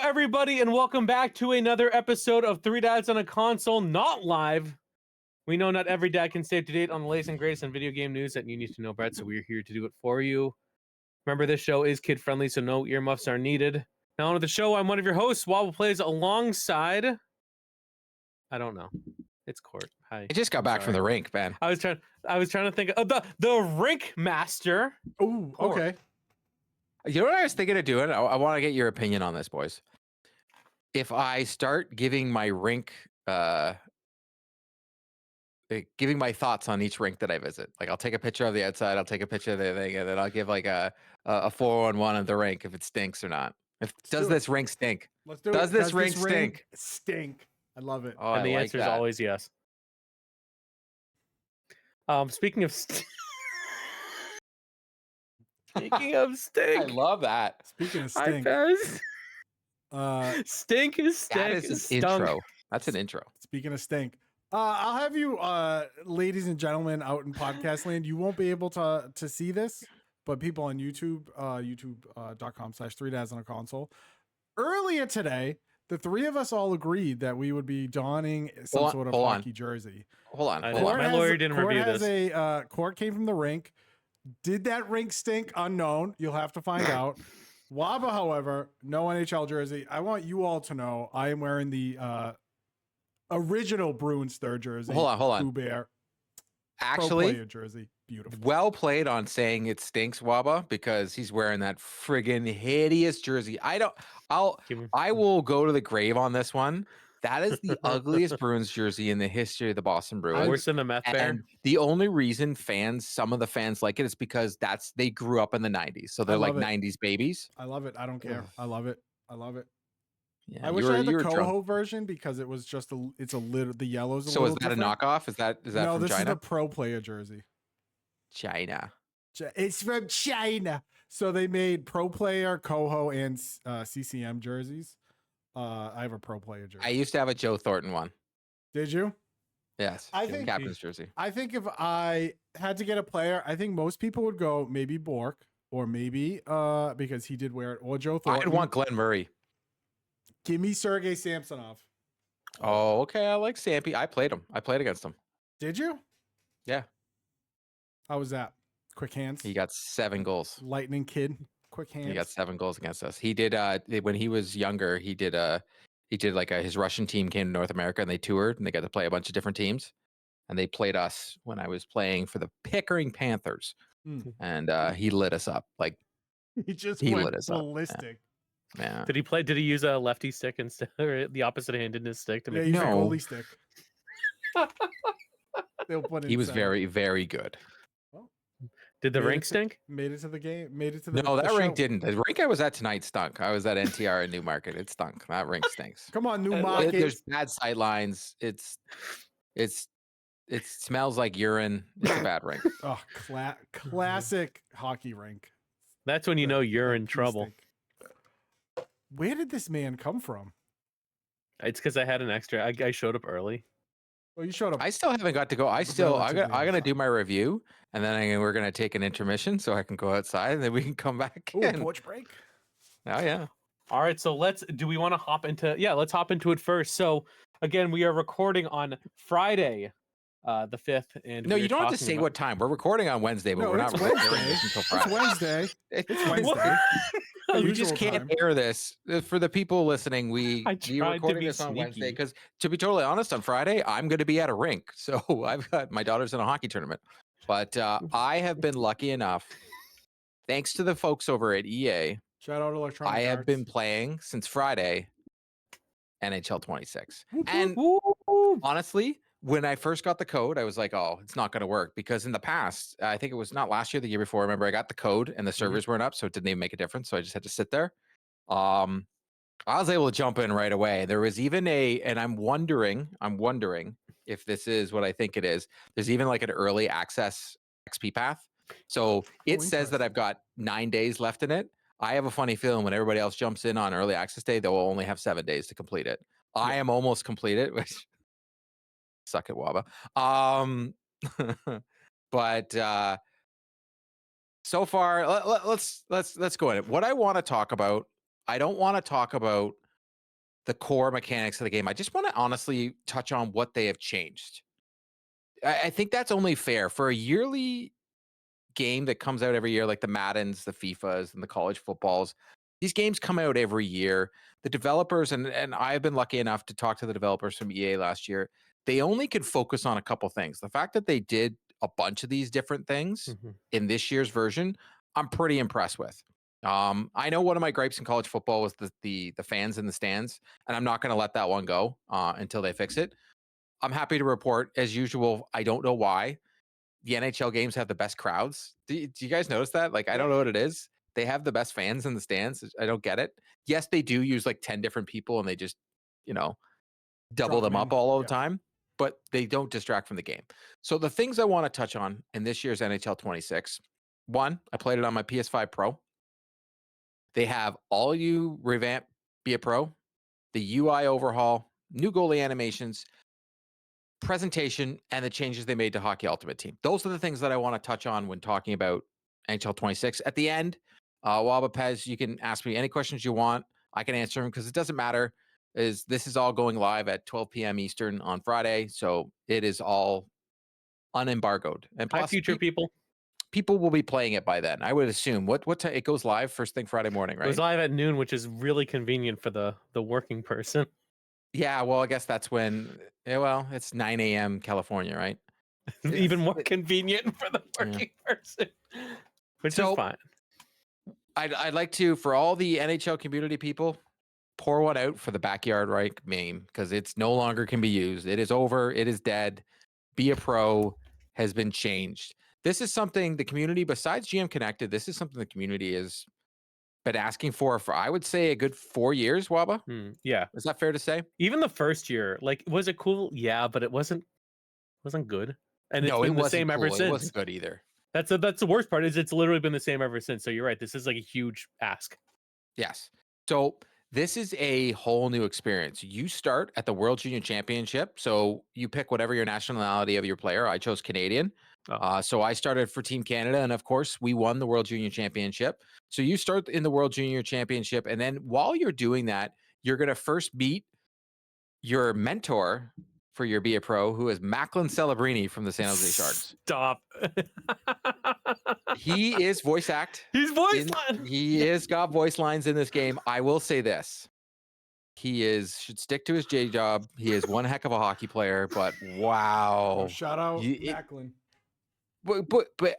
everybody, and welcome back to another episode of Three Dads on a Console, not live. We know not every dad can stay up to date on the latest and greatest in video game news that you need to know, Brett, so we're here to do it for you. Remember, this show is kid-friendly, so no earmuffs are needed. Now, on the show, I'm one of your hosts, Wobble Plays, alongside... I don't know. It's Court. Hi. I just got back from the rink, man. I was trying to think of the rink master. Oh, okay. You know what I was thinking of doing? I want to get your opinion on this, boys. If I start giving my rink, giving my thoughts on each rink that I visit, like I'll take a picture of the outside, I'll take a picture of the thing, and then I'll give like a 4-on-1 of the rink if it stinks or not. Does this rink stink? Let's do Does it. this rink stink? Stink. I love it. Oh, And the I answer is like that. always yes. Speaking of speaking of I stink, love that. Speaking of hi, stink, Fez. Stink is That stink. is an stunk. intro. That's an intro. speaking of stink, I'll have you, ladies and gentlemen, out in podcast land. You won't be able to see this, but people on YouTube, youtube.com/3dads on a console. Earlier today, the three of us all agreed that we would be donning some sort of hockey jersey. Hold on. My lawyer didn't review this. Court came from the rink. Did that rink stink? Unknown. You'll have to find out. Waba, however, no NHL jersey. I want you all to know I am wearing the original Bruins third jersey. Hold on. Blue Bear. Pro Actually, player jersey. Beautiful. well played on saying it stinks, Waba, because he's wearing that friggin' hideous jersey. I will go to the grave on this one. That is the ugliest Bruins jersey in the history of the Boston Bruins. Worse than the meth bear. And the only reason some of the fans like it is because they grew up in the 90s. So they're like love it. 90s babies. I love it. I don't care. I love it. Yeah, I wish I had the Coho version because it was just it's a little, the yellow's a so little is that different. a knockoff? Is that No, from this China? is the pro player jersey. China. It's from China. So they made pro player, Coho, and CCM jerseys. I have a pro player jersey. I used to have a Joe Thornton one. Did you? Yes. I think- captain's jersey. I think if I had to get a player, I think most people would go maybe Bork or maybe because he did wear it, or Joe Thornton. I'd want Glenn Murray. Give me Sergei Samsonov. Oh, okay. I like Sampy. I played him. I played against him. Did you? Yeah. How was that? Quick hands. He got 7 goals. Lightning kid. Quick hands. He got 7 goals against us. He did when he was younger, he did like his Russian team came to North America and they toured and they got to play a bunch of different teams. And they played us when I was playing for the Pickering Panthers. And he lit us up. Like he lit went us up. ballistic. Yeah. Did he use a lefty stick instead, or the opposite hand in his stick to Yeah, make? he's a No. goalie stick. They'll put it He was inside. very, very good. Did the Made rink it to- stink? Made it to the game. Made it to the No, that the rink show. didn't. The rink I was at tonight stunk. I was at NTR in Newmarket. It stunk. That rink stinks. Come on, There's Newmarket. There's bad sight lines. It smells like urine. It's a bad rink. Oh, classic hockey rink. That's when you know you're in Pea trouble. stick. Where did this man come from? It's because I had an extra. I showed up early. Well, you showed up. I still haven't got to go. I'm Relatively gonna do outside. my review, and then we're gonna take an intermission so I can go outside, and then we can come back Ooh, in. porch break. Oh yeah. All right, so do we want to hop into? Yeah, let's hop into it first. So again, we are recording on Friday, the 5th, and No, we you are don't have to talking say about- what time. We're recording on Wednesday, but No, we're it's not recording Wednesday. this until It's Friday. Wednesday. It's Wednesday. What? The We just usual can't time. air this for the people listening. We're tried to recording be this on Wednesday sneaky. because, to be totally honest, on Friday I'm going to be at a rink. So I've got my daughter's in a hockey tournament. But I have been lucky enough, thanks to the folks over at EA, Shout out Electronic I have Arts. been playing since Friday NHL 26. Whoop, And Woo! honestly, when I first got the code, I was like, oh, it's not going to work. Because in the past, I think it was not last year, the year before, remember, I got the code and the servers weren't up, so it didn't even make a difference. So I just had to sit there. I was able to jump in right away. There was even and I'm wondering if this is what I think it is. There's even like an early access XP path. So it says that interesting. I've got 9 days left in it. I have a funny feeling when everybody else jumps in on early access day, they'll only have 7 days to complete it. I am almost completed, which suck it, Waba. But so far, let's go in it. What I want to talk about, I don't want to talk about the core mechanics of the game. I just want to honestly touch on what they have changed. I think that's only fair for a yearly game that comes out every year, like the Maddens, the FIFAs, and the college footballs. These games come out every year. The developers, and I've been lucky enough to talk to the developers from EA last year. They only could focus on a couple things. The fact that they did a bunch of these different things in this year's version, I'm pretty impressed with. I know one of my gripes in college football was the fans in the stands, and I'm not going to let that one go until they fix it. I'm happy to report, as usual, I don't know why the NHL games have the best crowds. Do you guys notice that? Like, I don't know what it is. They have the best fans in the stands. I don't get it. Yes, they do use like 10 different people and they just, double Drop them 'em up in. all the Yeah. time, but they don't distract from the game. So the things I want to touch on in this year's NHL 26, one, I played it on my PS5 Pro. They have all you revamp, be a pro, the UI overhaul, new goalie animations, presentation, and the changes they made to Hockey Ultimate Team. Those are the things that I want to touch on when talking about NHL 26. At the end, Waba Pez, you can ask me any questions you want. I can answer them because it doesn't matter. This is all going live at 12 p.m. Eastern on Friday, so it is all unembargoed. And Hi, plus, future people. people will be playing it by then. I would assume. What time it goes live? First thing Friday morning, It was right? live at noon, which is really convenient for the working person. Yeah. Well, I guess that's when. Yeah, well, it's 9 a.m. California, right? Even more convenient for the working person, which is fine. I'd like to, for all the NHL community people, pour one out for the backyard right meme because it's no longer can be used. It is over. It is dead. Be a pro has been changed. This is something the community, besides GM Connected, this is something the community has been asking for I would say a good 4 years. Waba, Yeah, is that fair to say? even the first year, like, was it cool? Yeah, but it wasn't good, and No, it's been it the wasn't same ever cool. It since. wasn't good either. That's the worst part is it's literally been the same ever since. So you're right. This is like a huge ask. Yes. So this is a whole new experience. You start at the World Junior Championship. So you pick whatever your nationality of your player. I chose Canadian. So I started for Team Canada. And of course, we won the World Junior Championship. So you start in the World Junior Championship. And then while you're doing that, you're going to first meet your mentor for your Be a Pro, who is Macklin Celebrini from the San Jose Sharks. Stop. He is voice act. He's voice line. He is got voice lines in this game. I will say this. He should stick to his J job. He is one heck of a hockey player, but wow. Oh, shout out Macklin. But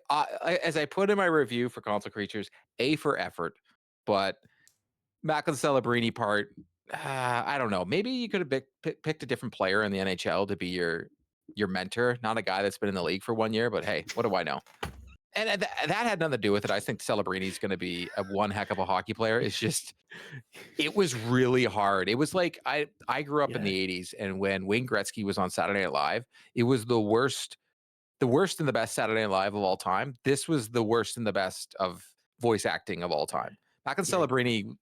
as I put in my review for Console Creatures, A for effort, but Macklin Celebrini part, I don't know. Maybe you could have picked a different player in the NHL to be your mentor, not a guy that's been in the league for 1 year, but hey, what do I know? And that had nothing to do with it. I think Celebrini's going to be a one heck of a hockey player. It's just, it was really hard. It was like, I grew up in the 80s, and when Wayne Gretzky was on Saturday Night Live, it was the worst and the best Saturday Night Live of all time. This was the worst and the best of voice acting of all time. Back in Celebrini,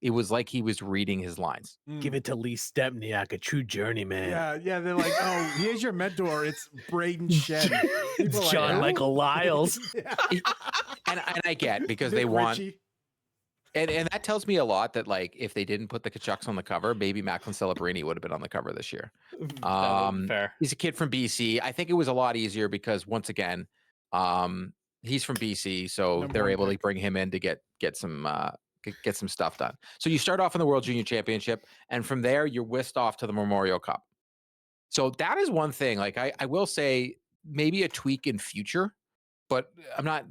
it was like he was reading his lines. Give it to Lee Stepniak, a true journeyman. Yeah. They're like, oh, here's your mentor. It's Braden Shen. It's John like, Michael Lyles. And I get because they want. And that tells me a lot that, like, if they didn't put the Kachucks on the cover, maybe Macklin Celebrini would have been on the cover this year. Fair. He's a kid from BC. I think it was a lot easier because, once again, he's from BC, so they're able to bring him in to get some stuff done. So you start off in the World Junior Championship, and from there you're whisked off to the Memorial Cup. So that is one thing. Like, I will say maybe a tweak in future, but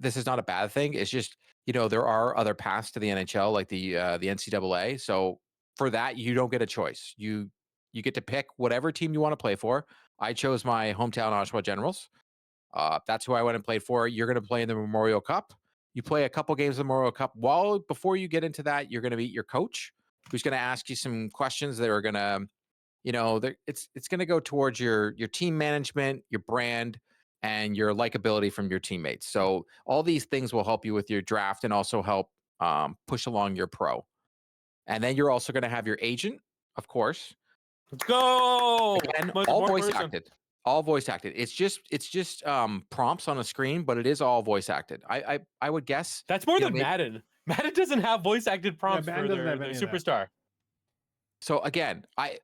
this is not a bad thing. It's just, there are other paths to the NHL, like the NCAA. So for that, you don't get a choice. You get to pick whatever team you want to play for. I chose my hometown Oshawa Generals. That's who I went and played for. You're going to play in the Memorial Cup. You play a couple games of the Memorial Cup. Before you get into that, you're going to meet your coach, who's going to ask you some questions that are going to, it's going to go towards your team management, your brand, and your likability from your teammates. So all these things will help you with your draft and also help push along your pro. And then you're also going to have your agent, of course. Let's go. Again, all voice acted. All voice acted. It's just prompts on a screen, but it is all voice acted. I would guess that's more than Madden. Madden doesn't have voice acted prompts for their superstar. So again, I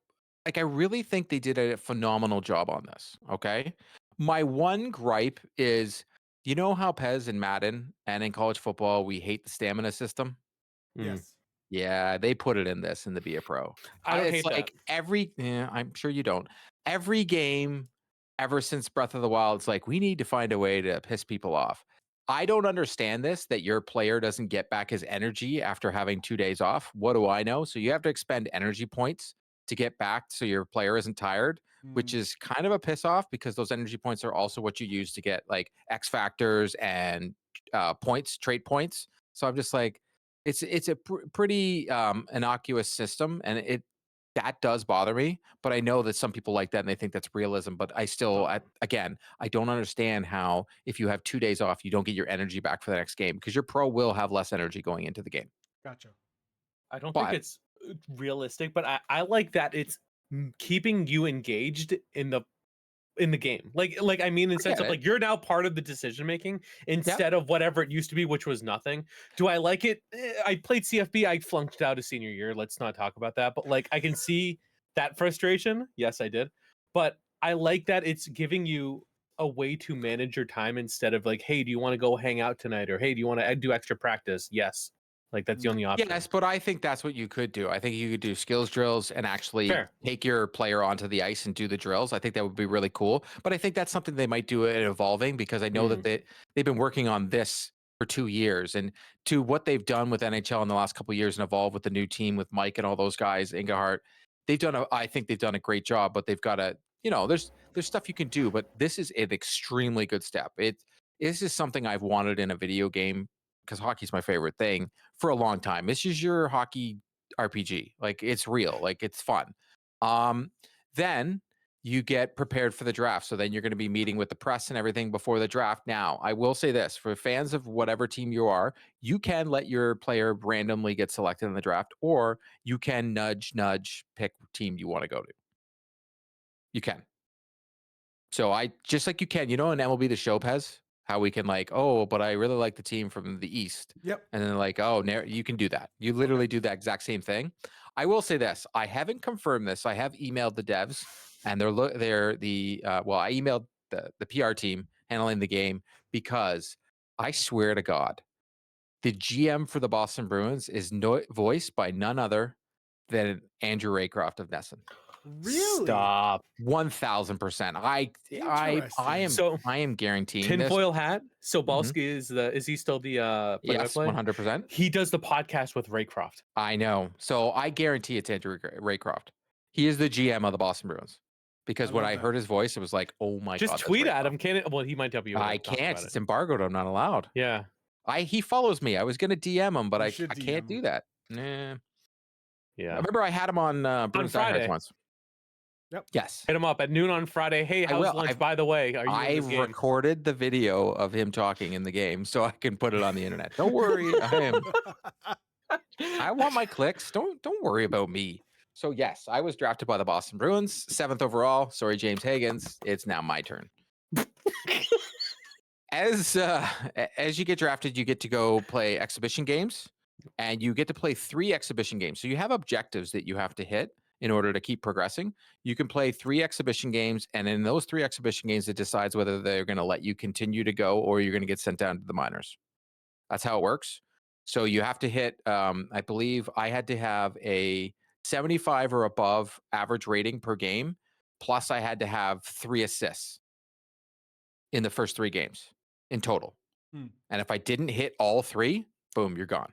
really think they did a phenomenal job on this. Okay. My one gripe is, you know how Pez and Madden and in college football we hate the stamina system? Mm. Yes. Yeah, they put it in this in the Be a Pro. I don't It's hate that. like I'm sure you don't. Every game ever since Breath of the Wild, it's like we need to find a way to piss people off. I don't understand this that your player doesn't get back his energy after having 2 days off. What do I know? So you have to expend energy points to get back so your player isn't tired, which Mm. is kind of a piss off because those energy points are also what you use to get like X factors and points, trait points. So I'm just like, it's a pretty innocuous system, and that does bother me. But I know that some people like that and they think that's realism. But I still, again, I don't understand how if you have 2 days off, you don't get your energy back for the next game because your pro will have less energy going into the game. Gotcha. I don't think But it's realistic, but I like that it's keeping you engaged in the game. Like I mean in sense get of it. like you're now part of the decision making instead of whatever it used to be, which was nothing. Do I like it? I played CFB, I flunked out a senior year. Let's not talk about that. But like I can see that frustration. Yes, I did. But I like that it's giving you a way to manage your time instead of like, hey, do you want to go hang out tonight? Or hey, do you want to do extra practice? Yes. Like that's the only option. Yes, but I think that's what you could do. I think you could do skills drills and actually Fair. take your player onto the ice and do the drills. I think that would be really cool. But I think that's something they might do at Evolving because I know that they've been working on this for 2 years. And to what they've done with NHL in the last couple of years and Evolve with the new team with Mike and all those guys, Ingehart, I think they've done a great job, but they've got to, there's stuff you can do, but this is an extremely good step. This is something I've wanted in a video game because hockey's my favorite thing for a long time. This is your hockey RPG. Like it's real, like it's fun. Then you get prepared for the draft. So then you're going to be meeting with the press and everything before the draft. Now, I will say this for fans of whatever team you are, you can let your player randomly get selected in the draft, or you can nudge, pick team you want to go to. You can. So I just like you can, in MLB The Show, Pez, how we can like, oh, but I really like the team from the East. Yep. And then like, oh, you can do that. You literally do that exact same thing. I will say this. I haven't confirmed this. I have emailed the devs and I emailed the PR team handling the game because I swear to God, the GM for the Boston Bruins is voiced by none other than Andrew Raycroft of Nesson. Really? Stop. 1000%. I am guaranteeing this. Tinfoil hat. So Balsky is he still the Yes, 100%. He does the podcast with Raycroft. I know. So I guarantee it's Andrew Raycroft. He is the GM of the Boston Bruins. Because when I heard his voice, it was like, oh my God. Just tweet at him. Can it? Well, he might W. I can't. It's embargoed. I'm not allowed. Yeah. He follows me. I was gonna DM him, but I can't do that. Nah. Yeah. I remember I had him on Bruins Diehards once. Yep. Yes. Hit him up at noon on Friday. Hey, how's lunch? By the way, are you in this game? I recorded the video of him talking in the game so I can put it on the internet. Don't worry. I want my clicks. Don't worry about me. So yes, I was drafted by the Boston Bruins, 7th overall. Sorry, James Higgins. It's now my turn. As you get drafted, you get to go play exhibition games, and you get to play 3 exhibition games. So you have objectives that you have to hit in order to keep progressing. You can play 3 exhibition games, and in those 3 exhibition games, it decides whether they're going to let you continue to go or you're going to get sent down to the minors. That's how it works. So you have to hit, I believe I had to have a 75 or above average rating per game, plus I had to have 3 assists in the first 3 games in total. And if I didn't hit all 3, boom, you're gone.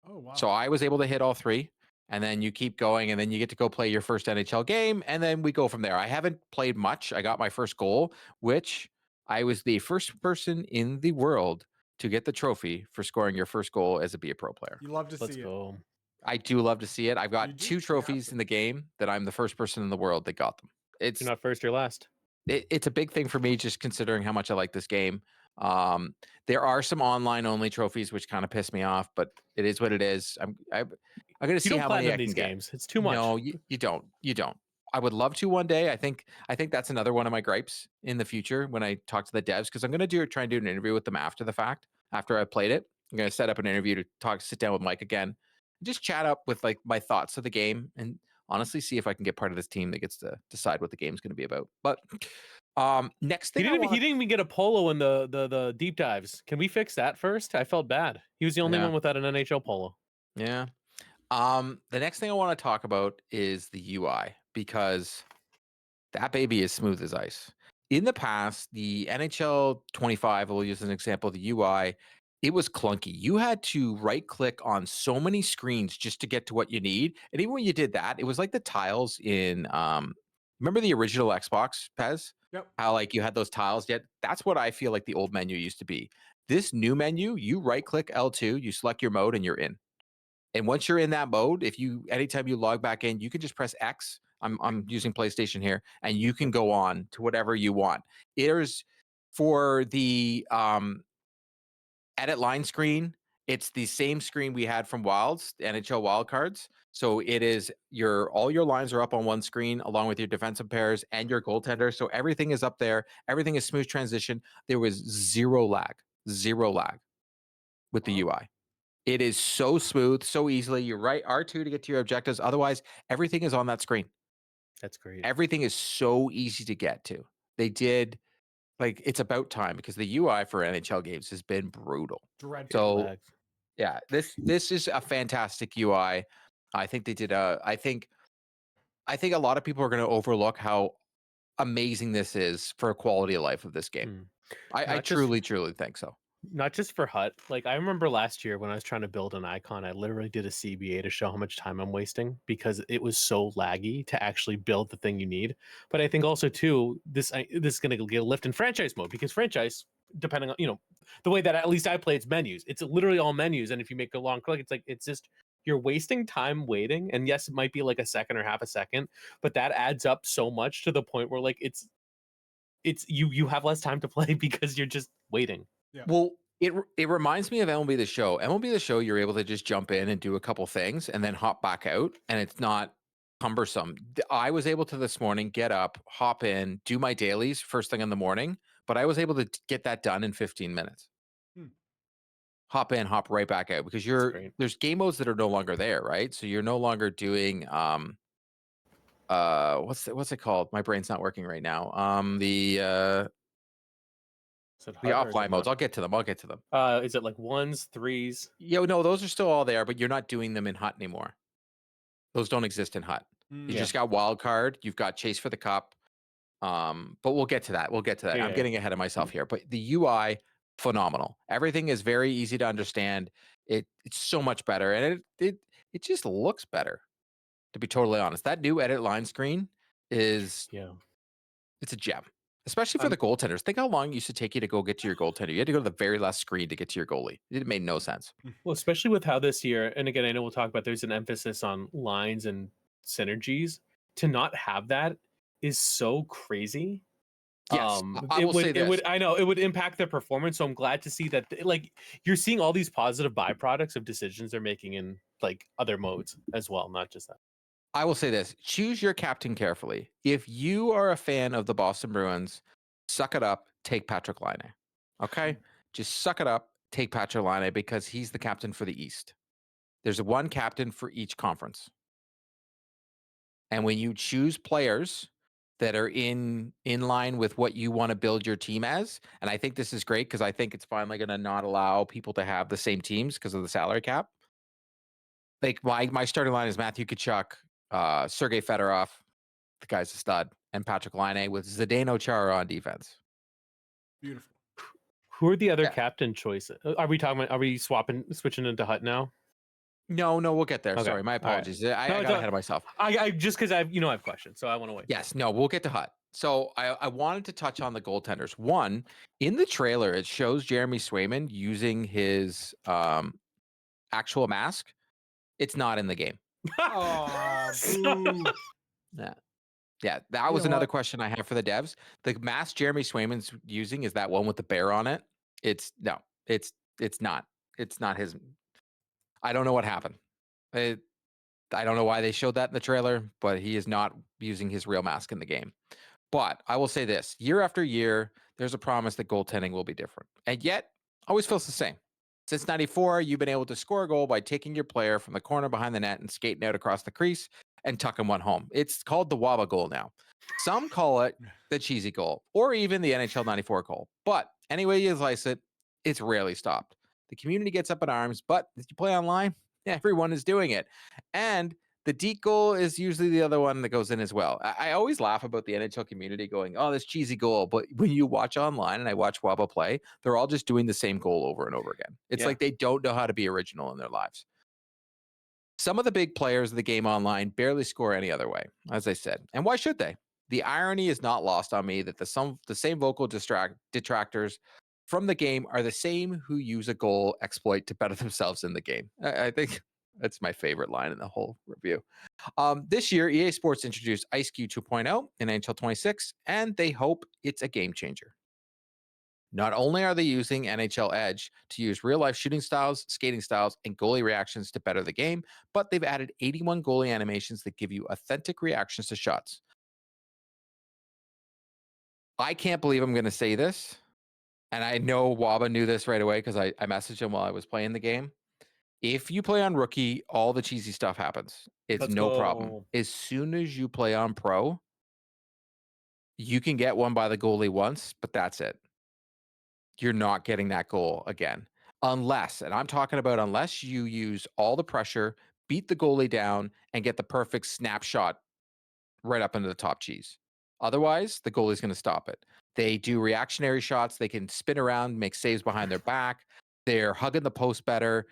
Oh, wow. So I was able to hit all 3. And then you keep going, and then you get to go play your first NHL game, and then we go from there. I haven't played much. I got my first goal, which I was the first person in the world to get the trophy for scoring your first goal as a Be a Pro player. You love to Let's see go. I do love to see it. I've got 2 trophies in the game that I'm the first person in the world that got them. You're not first, you're last. It's a big thing for me, just considering how much I like this game. There are some online only trophies which kind of piss me off, but it is what it is. I'm going to see how many I can get. Games. It's too much. No, you don't. You don't. I would love to one day. I think that's another one of my gripes in the future when I talk to the devs, because I'm going to try and do an interview with them after the fact. After I played it, I'm going to set up an interview to sit down with Mike again, and just chat up with like my thoughts of the game and honestly see if I can get part of this team that gets to decide what the game's going to be about. But next He thing didn't even get a polo in the deep dives. Can we fix that first? I felt bad. He was the only one without an NHL polo. Yeah. The next thing I want to talk about is the UI, because that baby is smooth as ice. In the past, the NHL 25, we'll use as an example, the UI, it was clunky. You had to right click on so many screens just to get to what you need. And even when you did that, it was like the tiles in remember the original Xbox, Pez? Yep. How like you had those tiles yet? That's what I feel like the old menu used to be. This new menu, you right click L2, you select your mode and you're in. And once you're in that mode, anytime you log back in, you can just press X. I'm using PlayStation here, and you can go on to whatever you want. There's for the edit line screen, it's the same screen we had from Wilds, the NHL Wildcards. So it is all your lines are up on one screen along with your defensive pairs and your goaltender. So everything is up there. Everything is smooth transition. There was zero lag with the UI. It is so smooth, so easily. You're right, R2 to get to your objectives. Otherwise, everything is on that screen. That's great. Everything is so easy to get to. They did, like, it's about time, because the UI for NHL games has been brutal. Dreadful. So, yeah, this is a fantastic UI. I think they did I think a lot of people are going to overlook how amazing this is for a quality of life of this game. I truly think so. Not just for Hut. Like, I remember last year when I was trying to build an icon, I literally did a CBA to show how much time I'm wasting because it was so laggy to actually build the thing you need. But I think also too, this is going to get a lift in franchise mode, because franchise, depending on, the way that at least I play, it's menus. It's literally all menus. And if you make a long click, it's just, you're wasting time waiting. And yes, it might be like a second or half a second, but that adds up so much to the point where like it's you have less time to play because you're just waiting. Yeah. Well, it reminds me of MLB The Show. MLB The Show, you're able to just jump in and do a couple things and then hop back out, and it's not cumbersome. I was able to this morning get up, hop in, do my dailies first thing in the morning, but I was able to get that done in 15 minutes. Hop in, hop right back out, because there's game modes that are no longer there, right? So you're no longer doing what's it called? My brain's not working right now. The offline modes. I'll get to them. Is it like 1s, 3s? Yeah, no, those are still all there, but you're not doing them in Hut anymore. Those don't exist in Hut. You just got Wild Card. You've got Chase for the Cup. But we'll get to that. Yeah, I'm getting ahead of myself here. But the UI, phenomenal. Everything is very easy to understand. It's so much better, and it just looks better. To be totally honest, that new edit line screen it's a gem. Especially for the goaltenders. Think how long it used to take you to go get to your goaltender. You had to go to the very last screen to get to your goalie. It made no sense. Well, especially with how this year, and again, I know we'll talk about, there's an emphasis on lines and synergies. To not have that is so crazy. Yes, I will say this. I know it would impact their performance. So I'm glad to see that, like, you're seeing all these positive byproducts of decisions they're making in like other modes as well, not just that. I will say this: choose your captain carefully. If you are a fan of the Boston Bruins, suck it up, take Patrick Laine. Okay? Just suck it up, take Patrick Laine, because he's the captain for the East. There's one captain for each conference. And when you choose players that are in line with what you want to build your team as, and I think this is great because I think it's finally going to not allow people to have the same teams because of the salary cap. Like my starting line is Matthew Tkachuk, Sergei Fedorov, the guy's a stud, and Patrick Laine with Zdeno Chara on defense. Beautiful. Who are the other captain choices? Are we switching into Hut now? No, we'll get there. Okay. Sorry, my apologies. Right. I got ahead of myself. I just because I have questions, so I want to wait. Yes, no, we'll get to Hut. So I wanted to touch on the goaltenders. One, in the trailer, it shows Jeremy Swayman using his actual mask. It's not in the game. Oh, yeah. That was another question I have for the devs. The mask Jeremy Swayman's using is that one with the bear on it. It's not. It's not his. I don't know what happened. I don't know why they showed that in the trailer, but he is not using his real mask in the game. But I will say this: year after year, there's a promise that goaltending will be different, and yet always feels the same. Since '94, you've been able to score a goal by taking your player from the corner behind the net and skating out across the crease. and tucking one home. It's called the Waba goal now. Some call it the cheesy goal or even the NHL 94 goal. But anyway you slice it, it's rarely stopped. The community gets up in arms, but if you play online, everyone is doing it. And the deep goal is usually the other one that goes in as well. I always laugh about the NHL community going, oh, this cheesy goal. But when you watch online and I watch Waba play, they're all just doing the same goal over and over again. It's like they don't know how to be original in their lives. Some of the big players of the game online barely score any other way, as I said. And why should they? The irony is not lost on me that the same vocal detractors from the game are the same who use a goal exploit to better themselves in the game. I think that's my favorite line in the whole review. This year, EA Sports introduced IceQ 2.0 in NHL 26, and they hope it's a game changer. Not only are they using NHL Edge to use real-life shooting styles, skating styles, and goalie reactions to better the game, but they've added 81 goalie animations that give you authentic reactions to shots. I can't believe I'm going to say this, and I know Waba knew this right away because I messaged him while I was playing the game. If you play on rookie, all the cheesy stuff happens. It's no problem. As soon as you play on pro, you can get one by the goalie once, but that's it. You're not getting that goal again. Unless, and I'm talking about unless you use all the pressure, beat the goalie down, and get the perfect snapshot right up into the top cheese. Otherwise, the goalie's going to stop it. They do reactionary shots. They can spin around, make saves behind their back. They're hugging the post better.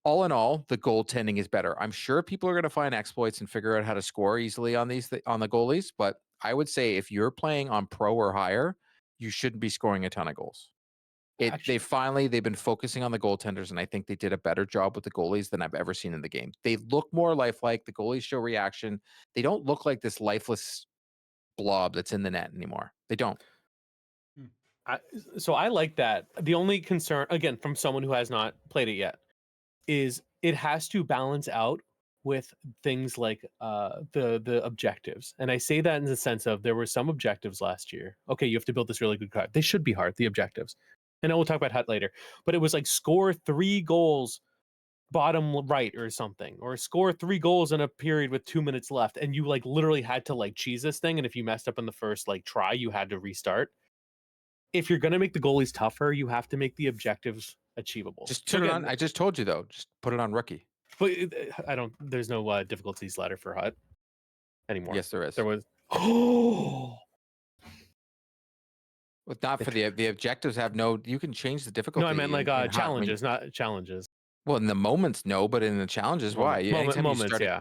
All in all, the goaltending is better. I'm sure people are going to find exploits and figure out how to score easily on these on the goalies, but I would say if you're playing on pro or higher, you shouldn't be scoring a ton of goals. They've been focusing on the goaltenders, and I think they did a better job with the goalies than I've ever seen in the game. They look more lifelike. The goalies show reaction. They don't look like this lifeless blob that's in the net anymore. They don't. So I like that. The only concern, again, from someone who has not played it yet, is it has to balance out with things like the objectives. And I say that in the sense of there were some objectives last year. Okay, you have to build this really good card. They should be hard, the objectives. And we'll talk about HUT later. But it was like score 3 goals bottom right or something, or score 3 goals in a period with 2 minutes left. And you like literally had to like cheese this thing. And if you messed up in the first like try, you had to restart. If you're going to make the goalies tougher, you have to make the objectives achievable. Just turn it on. I just told you though, just put it on rookie. But there's no difficulty slider for HUT anymore. Yes, there is. There was. Oh. Well, not for the objectives have no. You can change the difficulty. No, I meant like challenges, not challenges. Well, in the moments, no, but in the challenges, why? Moments, yeah.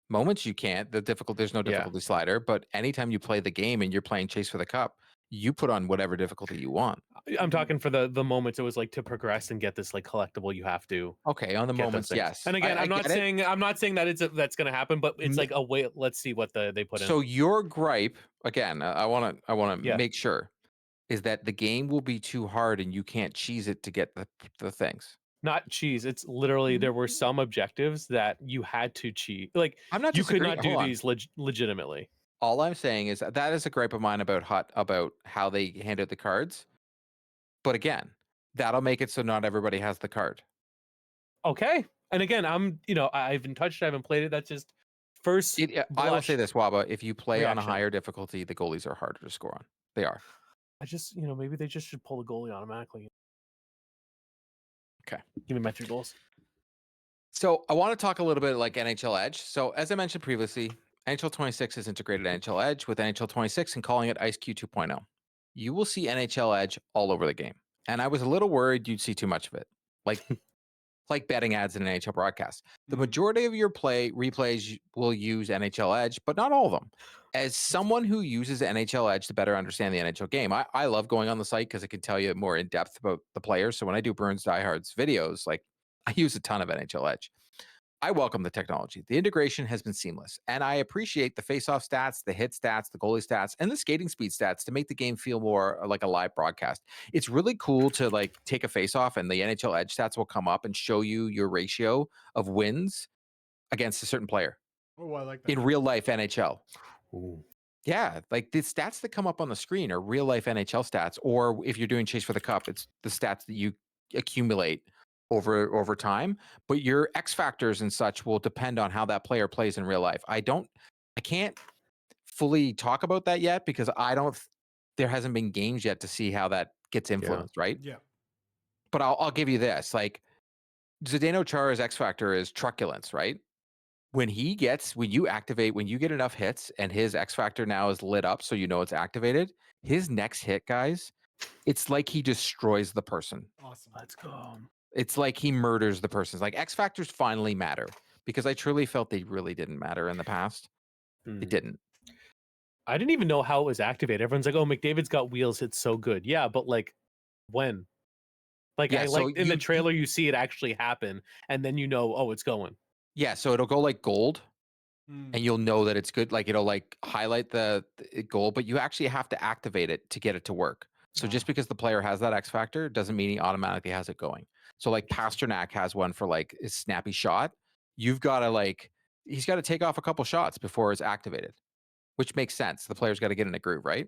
Moments you can't. There's no difficulty slider. But anytime you play the game and you're playing Chase for the Cup, you put on whatever difficulty you want. I'm talking for the moments. It was like to progress and get this like collectible. You have to. Okay, on the moments, yes. And again, I'm not saying that's going to happen, but it's like a way. Let's see what they put in. So your gripe again, I want to make sure is that the game will be too hard and you can't cheese it to get the things. Not cheese. It's literally there were some objectives that you had to cheat. Like I'm not. You could not do these legitimately. All I'm saying is that is a gripe of mine about HUT about how they hand out the cards. But again, that'll make it so not everybody has the card. Okay. And again, I haven't touched it, I haven't played it. That's just first. I will say this, Waba. If you play on a higher difficulty, the goalies are harder to score on. They are. I just, maybe they just should pull the goalie automatically. Okay. Give me my 3 goals. So I want to talk a little bit like NHL Edge. So as I mentioned previously, NHL 26 has integrated NHL Edge with NHL 26 and calling it IceQ 2.0. You will see NHL Edge all over the game. And I was a little worried you'd see too much of it. Like betting ads in an NHL broadcast. The majority of your replays will use NHL Edge, but not all of them. As someone who uses NHL Edge to better understand the NHL game, I love going on the site because it can tell you more in depth about the players. So when I do Burns Diehards videos, like I use a ton of NHL Edge. I welcome the technology. The integration has been seamless, and I appreciate the face-off stats, the hit stats, the goalie stats, and the skating speed stats to make the game feel more like a live broadcast. It's really cool to like take a face-off, and the NHL Edge stats will come up and show you your ratio of wins against a certain player. Oh, I like that. In real life NHL. Ooh. Yeah, like the stats that come up on the screen are real life NHL stats, or if you're doing Chase for the Cup, it's the stats that you accumulate over time, but your X factors and such will depend on how that player plays in real life. I can't fully talk about that yet because there hasn't been games yet to see how that gets influenced, right? Yeah. But I'll give you this. Like Zdeno Chara's X factor is truculence, right? When you get enough hits and his X factor now is lit up so you know it's activated, his next hit, guys, it's like he destroys the person. Awesome. Let's go. It's like he murders the person. It's like X factors finally matter because I truly felt they really didn't matter in the past. It didn't. I didn't even know how it was activated. Everyone's like, "Oh, McDavid's got wheels. It's so good." Yeah, but like, when? Like, Yeah, I so like in the trailer you see it actually happen, and then you know, oh, it's going. Yeah, so it'll go like gold, Mm. and you'll know that it's good. Like it'll like highlight the gold, but you actually have to activate it to get it to work. So just because the player has that X factor doesn't mean he automatically has it going. So like Pasternak has one for like his snappy shot. You've got to he's got to take off a couple shots before it's activated, which makes sense. The player's got to get in a groove, right?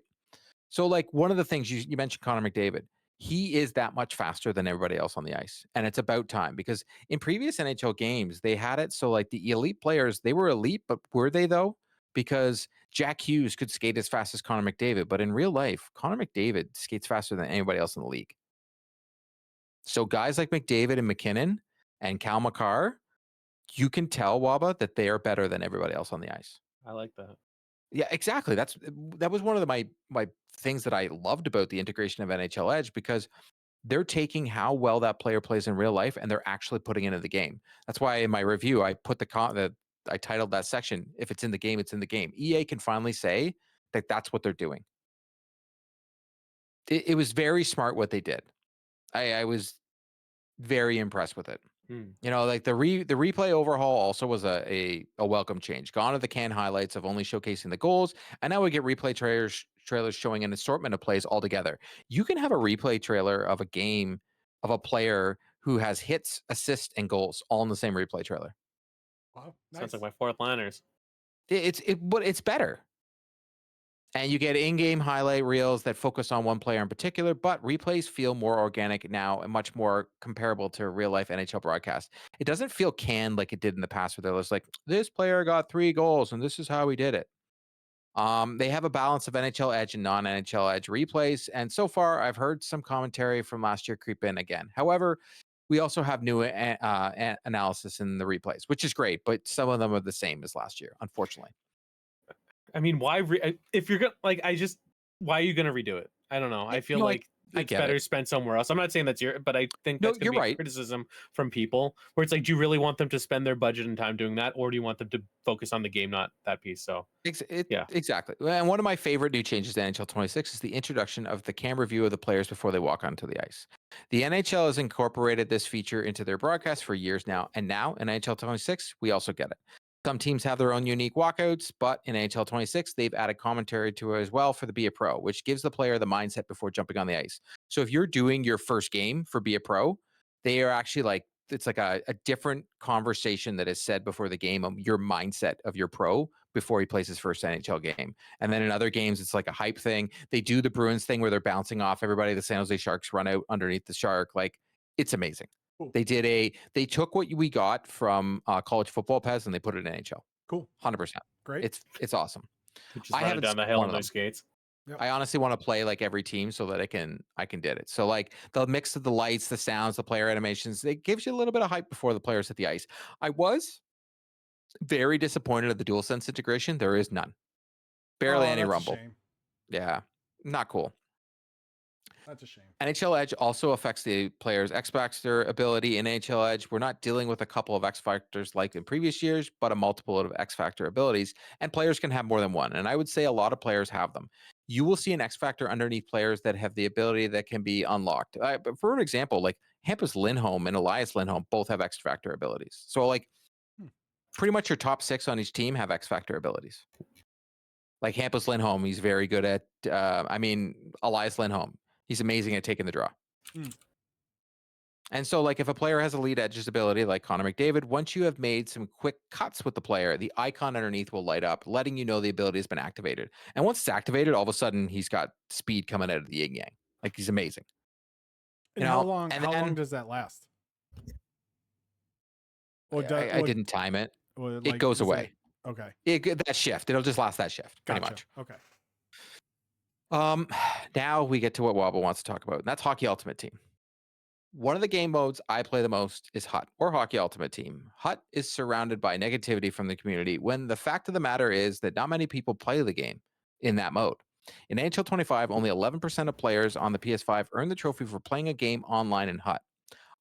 So like one of the things you mentioned, Connor McDavid, he is that much faster than everybody else on the ice. And it's about time because in previous NHL games, they had it so like the elite players, they were elite, but were they though? Because Jack Hughes could skate as fast as Connor McDavid, but in real life, Connor McDavid skates faster than anybody else in the league. So guys like McDavid and McKinnon and Cal McCarr, you can tell, Waba, that they are better than everybody else on the ice. I like that. Yeah, exactly. That was one of my things that I loved about the integration of NHL Edge because they're taking how well that player plays in real life and they're actually putting it into the game. That's why in my review I put I titled that section, "If it's in the game, it's in the game." EA can finally say that that's what they're doing. It was very smart what they did. I was very impressed with it. You know, like the replay overhaul also was a welcome change. Gone are the can highlights of only showcasing the goals, and now we get replay trailers showing an assortment of plays altogether. You can have a replay trailer of a game of a player who has hits, assists, and goals all in the same replay trailer. Wow, nice. Sounds like my fourth liners. But it's better. And you get in-game highlight reels that focus on one player in particular, but replays feel more organic now and much more comparable to real-life NHL broadcast. It doesn't feel canned like it did in the past where they're just like, this player got 3 goals and this is how we did it. They have a balance of NHL Edge and non-NHL Edge replays, and so far I've heard some commentary from last year creep in again. However, we also have new analysis in the replays, which is great, but some of them are the same as last year, unfortunately. I mean, why? If you're gonna why are you gonna redo it? I don't know. I feel like it's better spent somewhere else. I'm not saying that's but I think that's gonna be right. criticism from people where it's like, do you really want them to spend their budget and time doing that, or do you want them to focus on the game, not that piece? So yeah, exactly. And one of my favorite new changes to NHL 26 is the introduction of the camera view of the players before they walk onto the ice. The NHL has incorporated this feature into their broadcast for years now, and now in NHL 26 we also get it. Some teams have their own unique walkouts, but in NHL 26, they've added commentary to it as well for the Be a Pro, which gives the player the mindset before jumping on the ice. So if you're doing your first game for Be a Pro, they are actually it's like a different conversation that is said before the game of your mindset of your pro before he plays his first NHL game. And then in other games, it's like a hype thing. They do the Bruins thing where they're bouncing off everybody. The San Jose Sharks run out underneath the Shark. Like, it's amazing. Cool. They took what we got from college football, Pez, and they put it in NHL. Cool. 100%. Great. It's awesome. I haven't down the hill on those skates. Yep. I honestly want to play like every team so that I can did it. So like the mix of the lights, the sounds, the player animations, it gives you a little bit of hype before the players hit the ice. I was very disappointed at the DualSense integration. There is none. Barely any rumble. Yeah, not cool. That's a shame. NHL Edge also affects the player's X Factor ability. In NHL Edge, we're not dealing with a couple of X Factors like in previous years, but a multiple of X Factor abilities, and players can have more than one. And I would say a lot of players have them. You will see an X Factor underneath players that have the ability that can be unlocked. But for an example, like Hampus Lindholm and Elias Lindholm both have X Factor abilities. So like pretty much your top 6 on each team have X Factor abilities. Like Hampus Lindholm, he's very good at, Elias Lindholm. He's amazing at taking the draw. And so, like, if a player has a lead edge ability like Connor McDavid, once you have made some quick cuts with the player, the icon underneath will light up, letting you know the ability has been activated. And once it's activated, all of a sudden, he's got speed coming out of the yin yang. Like, he's amazing. And how long does that last? Or I didn't time it. Or It like, goes is away. okay? That shift. It'll just last that shift, pretty Gotcha. much. Okay. Now we get to what Wobble wants to talk about, and that's Hockey Ultimate Team. One of the game modes I play the most is Hut or Hockey Ultimate Team. Hut is surrounded by negativity from the community when the fact of the matter is that not many people play the game in that mode. In NHL 25, only 11% of players on the PS5 earn the trophy for playing a game online in Hut.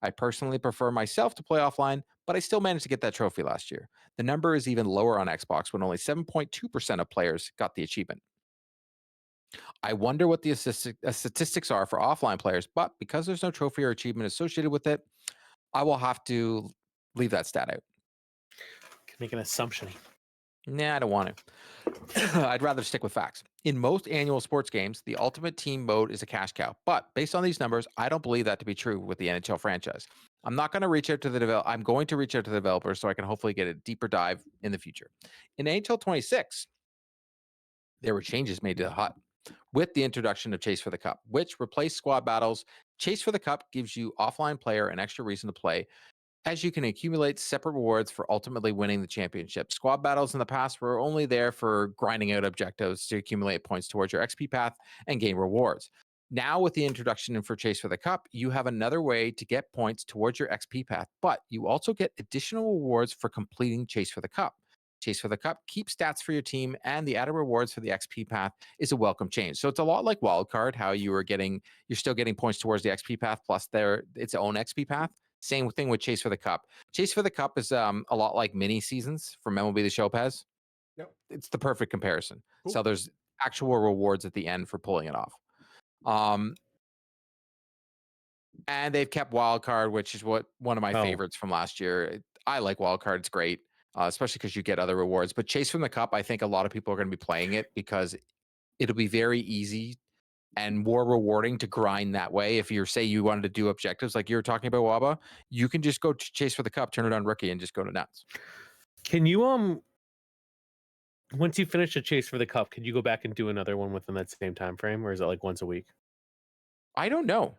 I personally prefer myself to play offline, but I still managed to get that trophy last year. The number is even lower on Xbox when only 7.2% of players got the achievement. I wonder what the statistics are for offline players, but because there's no trophy or achievement associated with it, I will have to leave that stat out. Can make an assumption. Nah, I don't want to. I'd rather stick with facts. In most annual sports games, the Ultimate Team mode is a cash cow. But based on these numbers, I don't believe that to be true with the NHL franchise. I'm going to reach out to the developers so I can hopefully get a deeper dive in the future. In NHL 26, there were changes made to the Hut with the introduction of Chase for the Cup, which replaced squad battles. Chase for the Cup gives you offline player an extra reason to play, as you can accumulate separate rewards for ultimately winning the championship. Squad battles in the past were only there for grinding out objectives to accumulate points towards your XP path and gain rewards. Now, with the introduction for Chase for the Cup, you have another way to get points towards your XP path, but you also get additional rewards for completing Chase for the Cup. Chase for the Cup keeps stats for your team, and the added rewards for the XP path is a welcome change. So it's a lot like Wildcard, how you're still getting points towards the XP path plus its own XP path. Same thing with Chase for the Cup. Chase for the Cup is a lot like mini seasons from MLB The Show, Pez. Yep. It's the perfect comparison. Cool. So there's actual rewards at the end for pulling it off. And they've kept Wildcard, which is one of my favorites from last year. I like Wildcard. It's great, especially because you get other rewards. But Chase from the Cup, I think a lot of people are going to be playing it because it'll be very easy and more rewarding to grind that way. If you wanted to do objectives like you were talking about, Waba, you can just go Chase for the Cup, turn it on rookie, and just go to nuts. Can you once you finish a Chase for the Cup, can you go back and do another one within that same time frame, or is it like once a week? I don't know.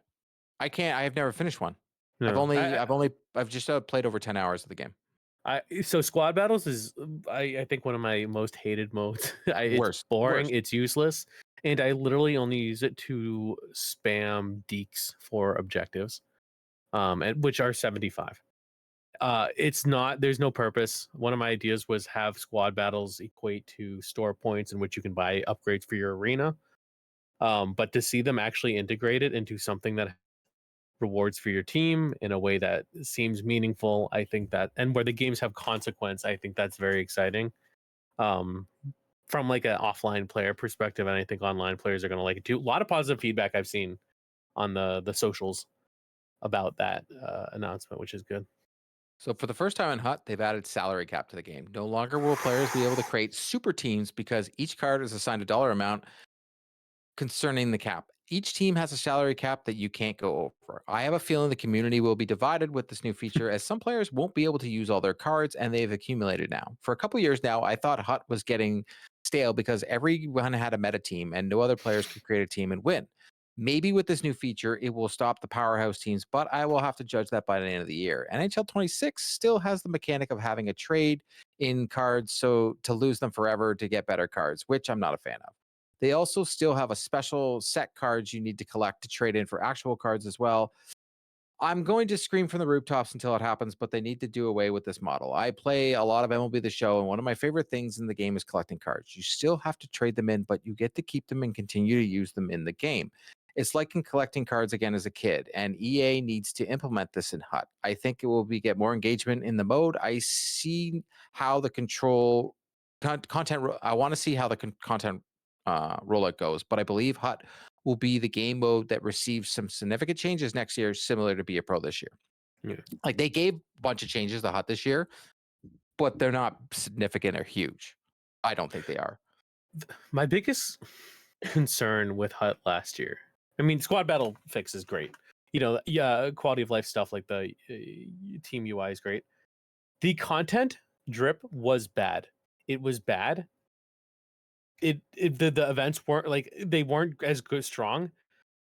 I can't. I have never finished one. No. I've just played over 10 hours of the game. So squad battles is I think one of my most hated modes. It's boring. It's useless, and I literally only use it to spam deeks for objectives, which are 75. It's not. There's no purpose. One of my ideas was have squad battles equate to store points in which you can buy upgrades for your arena. But to see them actually integrate it into something that rewards for your team in a way that seems meaningful, I think that, and where the games have consequence, I think that's very exciting. From like an offline player perspective, and I think online players are going to like it too. A lot of positive feedback I've seen on the socials about that announcement, which is good. So for the first time in Hut, they've added salary cap to the game. No longer will players be able to create super teams because each card is assigned a dollar amount concerning the cap. Each team has a salary cap that you can't go over. I have a feeling the community will be divided with this new feature as some players won't be able to use all their cards and they've accumulated now. For a couple years now, I thought Hut was getting stale because everyone had a meta team and no other players could create a team and win. Maybe with this new feature, it will stop the powerhouse teams, but I will have to judge that by the end of the year. NHL 26 still has the mechanic of having a trade in cards, so to lose them forever to get better cards, which I'm not a fan of. They also still have a special set cards you need to collect to trade in for actual cards as well. I'm going to scream from the rooftops until it happens, but they need to do away with this model. I play a lot of MLB The Show, and one of my favorite things in the game is collecting cards. You still have to trade them in, but you get to keep them and continue to use them in the game. It's like in collecting cards again as a kid, and EA needs to implement this in Hut. I think it will get more engagement in the mode. I see how the content. I want to see how the content rollout goes, but I believe Hut will be the game mode that receives some significant changes next year, similar to Be a Pro this year. Yeah. Like they gave a bunch of changes to Hut this year, but they're not significant or huge. I don't think they are. My biggest concern with Hut last year, I mean, squad battle fix is great. Quality of life stuff like the team UI is great. The content drip was bad. It was bad. The events weren't as good strong,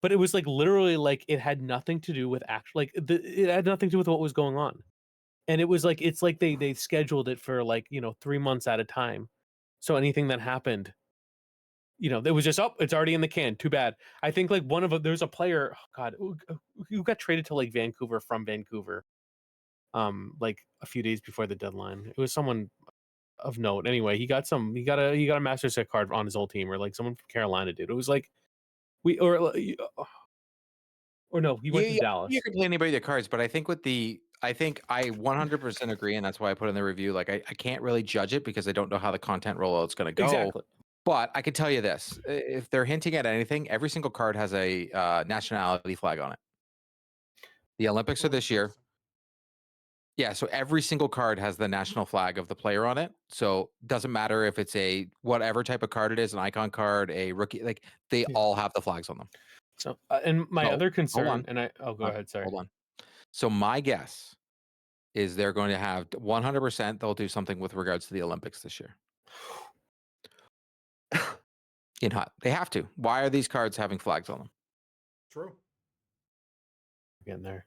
but it was like literally like it had nothing to do with it had nothing to do with what was going on. And it was like it's like they scheduled it for like 3 months at a time. So anything that happened, it was just it's already in the can. Too bad. I think like there's a player, oh God, who got traded to like Vancouver from Vancouver, like a few days before the deadline. It was someone of note. Anyway, he got a master set card on his old team, or like someone from Carolina did. It was like or no, he went to Dallas. You can play anybody the cards, but I think I 100% agree, and that's why I put in the review. Like I can't really judge it because I don't know how the content rollout's going to go. Exactly. But I could tell you this: if they're hinting at anything, every single card has a nationality flag on it. The Olympics are this year. Yeah, so every single card has the national flag of the player on it. So doesn't matter if it's a whatever type of card it is, an icon card, a rookie, like they all have the flags on them. So and my other concern, and go ahead, sorry. Hold on. So my guess is they're going to have 100%. They'll do something with regards to the Olympics this year. In hot, they have to. Why are these cards having flags on them? True. Getting there.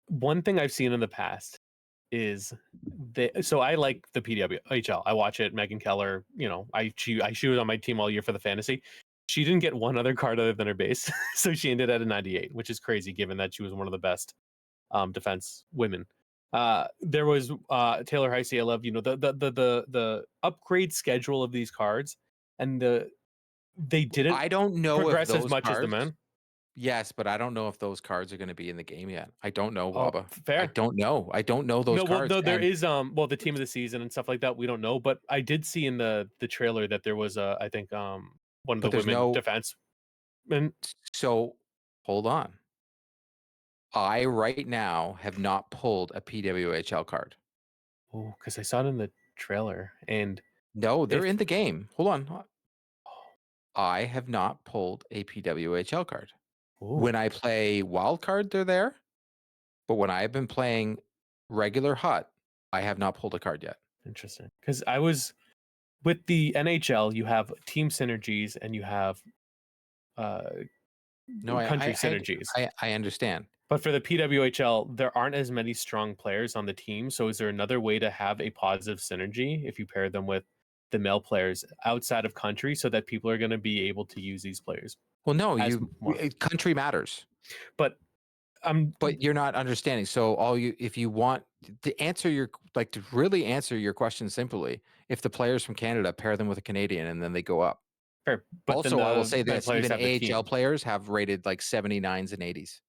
One thing I've seen in the past is so I like the PWHL. I watch it. Megan Keller, she was on my team all year for the fantasy. She didn't get one other card other than her base, so she ended at a 98, which is crazy given that she was one of the best defense women. There was Taylor Heisey. I love the upgrade schedule of these cards, and they didn't. I don't know progress if those as much cards, as the men. Yes, but I don't know if those cards are going to be in the game yet. I don't know, Oh, Waba. fair. I don't know. I don't know those cards. No, there is the team of the season and stuff like that. We don't know, but I did see in the trailer that there was I think one of the women defense. And so hold on. I right now have not pulled a PWHL card. Oh, because I saw it in the trailer, and no, they're in the game. Hold on. I have not pulled a PWHL card. Ooh. When I play wild card, they're there. But when I've been playing regular hut, I have not pulled a card yet. Interesting. Because I was with the NHL, you have team synergies and you have country synergies. I understand. But for the PWHL, there aren't as many strong players on the team. So is there another way to have a positive synergy if you pair them with the male players outside of country so that people are going to be able to use these players? Well, no, country matters. But you're not understanding. So if you want to really answer your question simply, if the players from Canada pair them with a Canadian and then they go up. Fair. But also, I will say this: even AHL players have rated like 79s and 80s.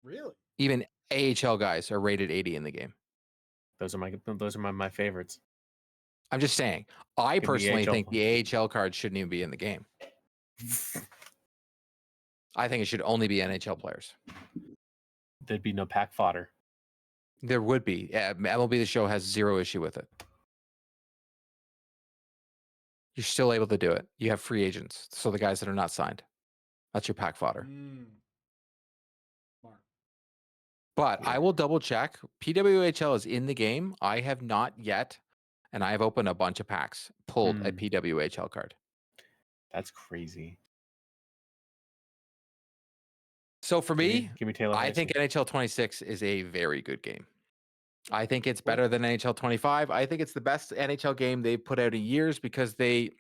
Really? Even AHL guys are rated 80 in the game. Those are my favorites. I'm just saying. I personally think the AHL cards shouldn't even be in the game. I think it should only be NHL players. There'd be no pack fodder. There would be. MLB The Show has zero issue with it. You're still able to do it. You have free agents. So the guys that are not signed. That's your pack fodder. But I will double check. PWHL is in the game. I have not yet, and I have opened a bunch of packs, pulled a PWHL card. That's crazy. So for me, give me Taylor. I think NHL 26 is a very good game. I think it's better than NHL 25. I think it's the best NHL game they've put out in years because the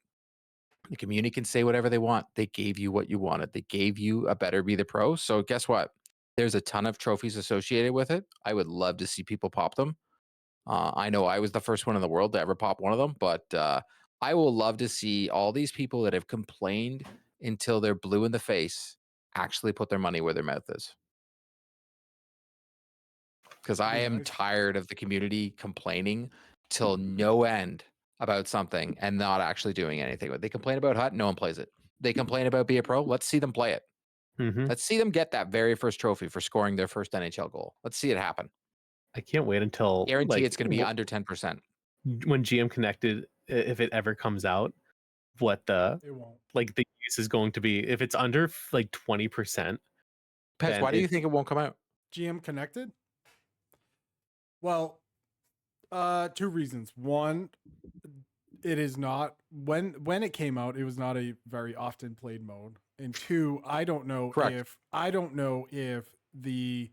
community can say whatever they want. They gave you what you wanted. They gave you a better Be the Pro. So guess what? There's a ton of trophies associated with it. I would love to see people pop them. I know I was the first one in the world to ever pop one of them, but I will love to see all these people that have complained until they're blue in the face actually put their money where their mouth is. Because I am tired of the community complaining till no end about something and not actually doing anything. They complain about Hut, no one plays it. They complain about Be a Pro, let's see them play it. Let's see them get that very first trophy for scoring their first NHL goal. Let's see it happen. I can't wait until guarantee it's going to be under 10%. When GM Connected, if it ever comes out, what the use is going to be. If it's under like 20%. Pez, why do you think it won't come out? GM Connected? Well, two reasons. One, it is not when it came out, it was not a very often played mode. And two, I don't know if the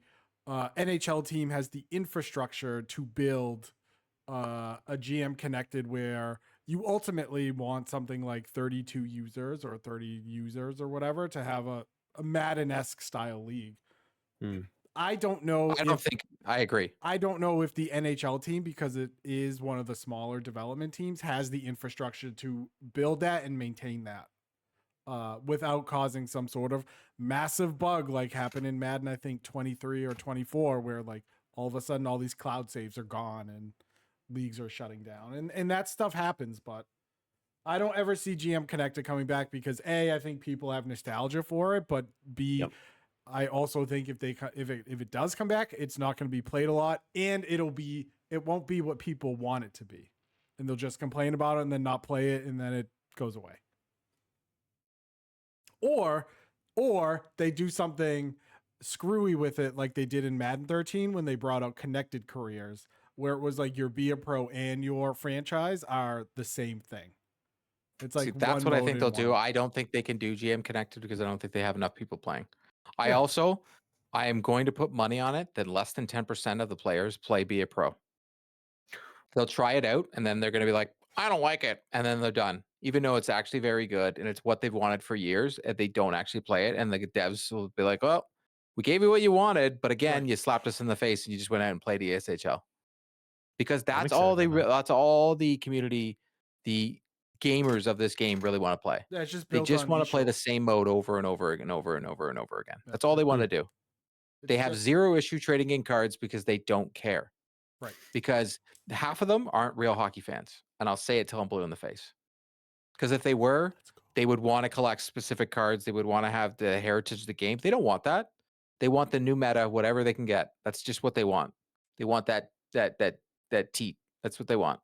NHL team has the infrastructure to build a GM connected where you ultimately want something like 32 users or 30 users or whatever to have a Madden-esque style league. I don't know. I agree. I don't know if the NHL team, because it is one of the smaller development teams, has the infrastructure to build that and maintain that without causing some sort of massive bug like happened in Madden, I think 23 or 24, where like all of a sudden all these cloud saves are gone and leagues are shutting down. And that stuff happens, but I don't ever see GM Connected coming back because A, I think people have nostalgia for it, but B, I also think if it does come back, it's not going to be played a lot, and it won't be what people want it to be, and they'll just complain about it and then not play it, and then it goes away. Or they do something screwy with it, like they did in Madden 13 when they brought out connected careers, where it was like your Be a Pro and your franchise are the same thing. It's like that's what I think they'll do. I don't think they can do GM Connected because I don't think they have enough people playing. I am going to put money on it that less than 10% of the players play Be a Pro. They'll try it out and then they're going to be like, I don't like it. And then they're done, even though it's actually very good and it's what they've wanted for years. And they don't actually play it. And the devs will be like, well, we gave you what you wanted, but again, you slapped us in the face and you just went out and played the ESHL. Because that's all that's all the community, the gamers of this game really want to play. Yeah, it's just they just want to play the same mode over and over and over and over and over again. That's all they want to do. They have zero issue trading in cards because they don't care. Right. Because half of them aren't real hockey fans. And I'll say it till I'm blue in the face. Because if they were, they would want to collect specific cards. They would want to have the heritage of the game. They don't want that. They want the new meta, whatever they can get. That's just what they want. They want that teat. That's what they want.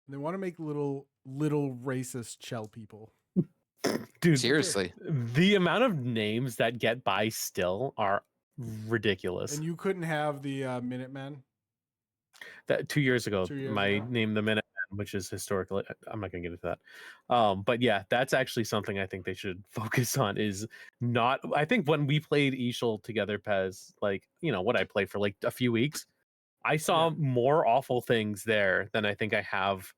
They want to make little racist shell people. Dude, seriously, the amount of names that get by still are ridiculous. And you couldn't have the Minutemen. That 2 years ago, name the Minutemen, which is historically, I'm not gonna get into that. But yeah, that's actually something I think they should focus on. Is not. I think when we played Ishal together, Pez, like what I played for like a few weeks, I saw more awful things there than I think I have,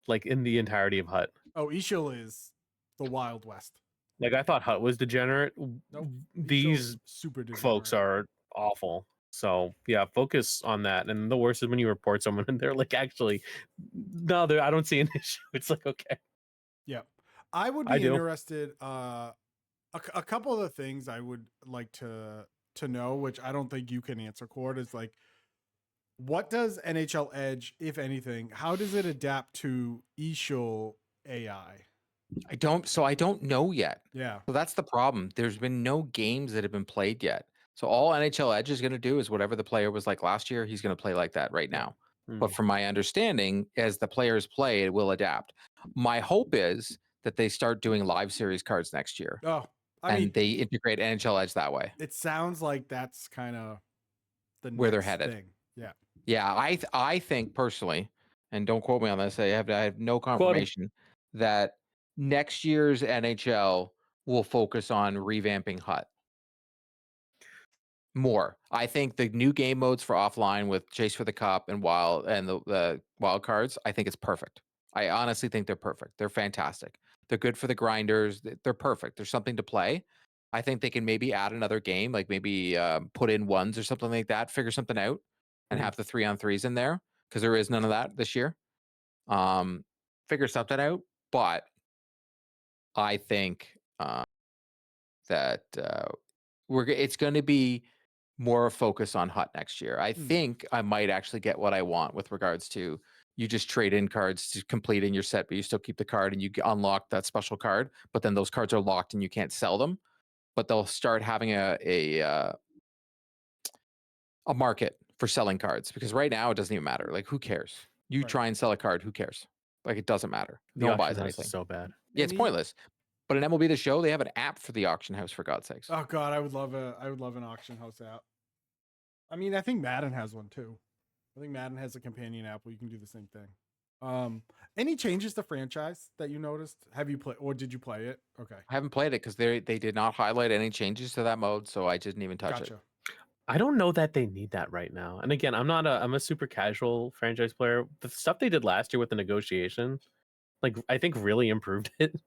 like in the entirety of Hut. Oh, Ishal is the Wild West. Like I thought Hut was degenerate. Nope. These super degenerate. Folks are awful. So yeah, focus on that. And the worst is when you report someone and they're like, actually, no, I don't see an issue. It's like, okay. Yeah, I would be interested. A couple of the things I would like to know, which I don't think you can answer, Cord, is like, what does NHL Edge, if anything, how does it adapt to Ishal AI? I don't know yet. Yeah. So that's the problem. There's been no games that have been played yet. So all NHL Edge is going to do is whatever the player was like last year, he's going to play like that right now. But from my understanding, as the players play, it will adapt. My hope is that they start doing live series cards next year. Oh, I mean, they integrate NHL Edge that way. It sounds like that's kind of where they're headed. Thing. Yeah. Yeah, I think personally, and don't quote me on this, I have no confirmation that next year's NHL will focus on revamping Hut more. I think the new game modes for offline with Chase for the Cup and the wild cards, I think it's perfect. I honestly think they're perfect. They're fantastic. They're good for the grinders. They're perfect. There's something to play. I think they can maybe add another game, like maybe put in ones or something like that, figure something out, and have the 3-on-3s in there, because there is none of that this year. Figure something out. But I think that it's going to be more a focus on Hut next year. I think I might actually get what I want with regards to you just trade in cards to complete in your set, but you still keep the card and you unlock that special card. But then those cards are locked and you can't sell them. But they'll start having a market for selling cards, because right now it doesn't even matter. Like, who cares? You try and sell a card, who cares? Like, it doesn't matter. No one buys anything. So bad. Yeah, it's pointless. But in MLB The Show, they have an app for the auction house, for God's sakes. Oh God, I would love an auction house app. I mean, I think Madden has one too. I think Madden has a companion app where you can do the same thing. Any changes to franchise that you noticed? Have you played, or did you play it? Okay. I haven't played it because they did not highlight any changes to that mode, so I didn't even touch it. I don't know that they need that right now. And again, I'm a super casual franchise player. The stuff they did last year with the negotiation, like I think really improved it.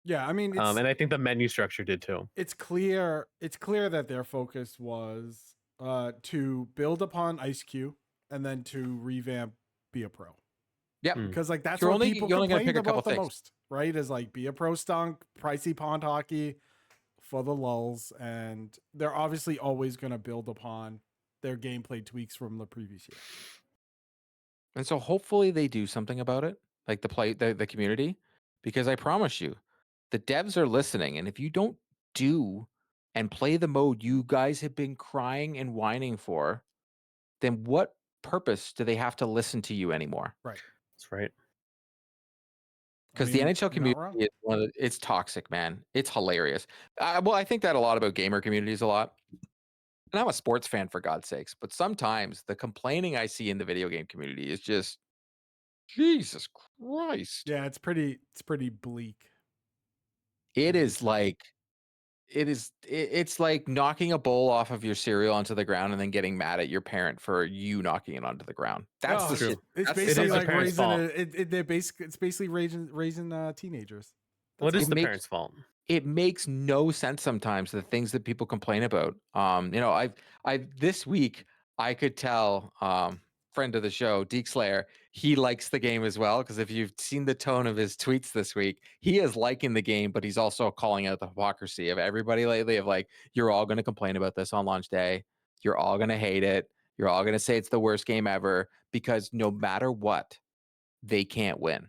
Yeah, I mean, And I think the menu structure did too. it's clear that their focus was to build upon IceQ and then to revamp Be a Pro. Yeah, Because like that's You're what only- people you're only gonna complained pick a couple about the things. most, right? Is like Be a Pro stunk, pricey pond hockey for the lulls, and they're obviously always going to build upon their gameplay tweaks from the previous year. And so hopefully they do something about it, like the community, because I promise you, the devs are listening. And if you don't do and play the mode you guys have been crying and whining for, then what purpose do they have to listen to you anymore? Right. That's right. Because the NHL you're not wrong. community is it's toxic, man. It's hilarious. Well, I think that a lot about gamer communities a lot. And I'm a sports fan for God's sakes, but sometimes the complaining I see in the video game community is just Jesus Christ. Yeah, it's pretty bleak. It as they is say. like it's like knocking a bowl off of your cereal onto the ground and then getting mad at your parent for you knocking it onto the ground. That's Oh, the true. shit. It's That's the basically is the like parents' raising fault. it's basically raising teenagers. What is It the makes- parents' fault? It makes no sense sometimes, the things that people complain about. I this week I could tell friend of the show, Deke Slayer, he likes the game as well. Because if you've seen the tone of his tweets this week, he is liking the game, but he's also calling out the hypocrisy of everybody lately of like, you're all going to complain about this on launch day. You're all going to hate it. You're all going to say it's the worst game ever because no matter what, they can't win.